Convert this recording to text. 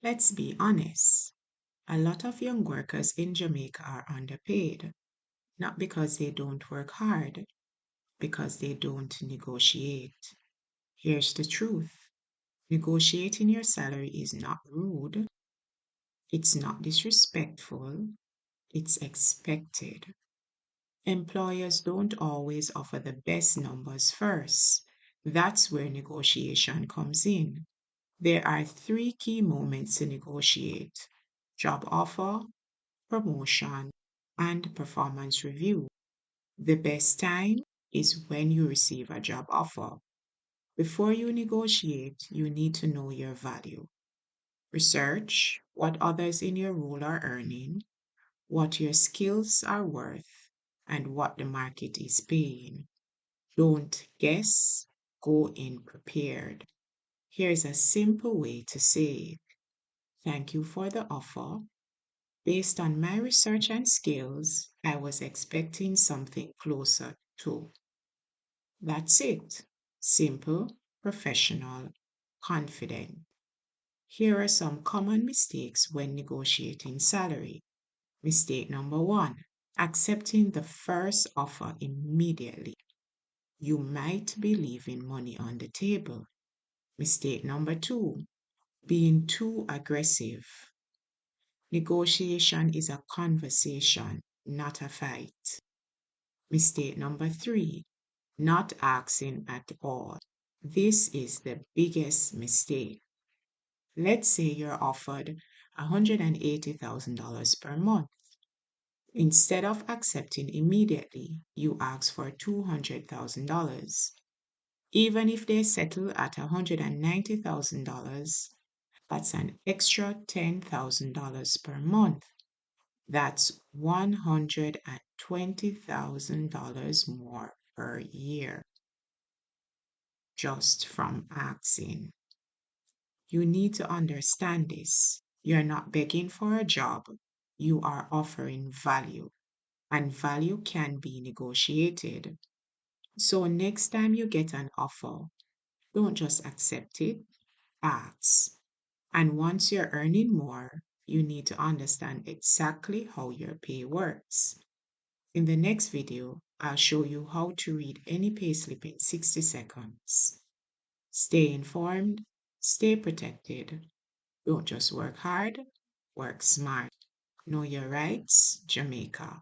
Let's be honest. A lot of young workers in Jamaica are underpaid, not because they don't work hard, because they don't negotiate. Here's the truth. Negotiating your salary is not rude, it's not disrespectful, it's expected. Employers don't always offer the best numbers first. That's where negotiation comes in. There are three key moments to negotiate: job offer, promotion, and performance review. The best time is when you receive a job offer. Before you negotiate, you need to know your value. Research what others in your role are earning, what your skills are worth, and what the market is paying. Don't guess, go in prepared. Here's a simple way to say it. Thank you for the offer. Based on my research and skills, I was expecting something closer to. That's it. Simple, professional, confident. Here are some common mistakes when negotiating salary. Mistake number one: accepting the first offer immediately. You might be leaving money on the table. Mistake number two: being too aggressive. Negotiation is a conversation, not a fight. Mistake number three: not asking at all. This is the biggest mistake. Let's say you're offered $180,000 per month. Instead of accepting immediately, you ask for $200,000. Even if they settle at $190,000, that's an extra $10,000 per month. That's $120,000 more per year just from asking. You need to understand this. You're not begging for a job, you are offering value, and value can be negotiated. So, next time you get an offer, don't just accept it, ask. And once you're earning more, you need to understand exactly how your pay works. In the next video, I'll show you how to read any payslip in 60 seconds. Stay informed, stay protected. Don't just work hard, work smart. Know your rights, Jamaica.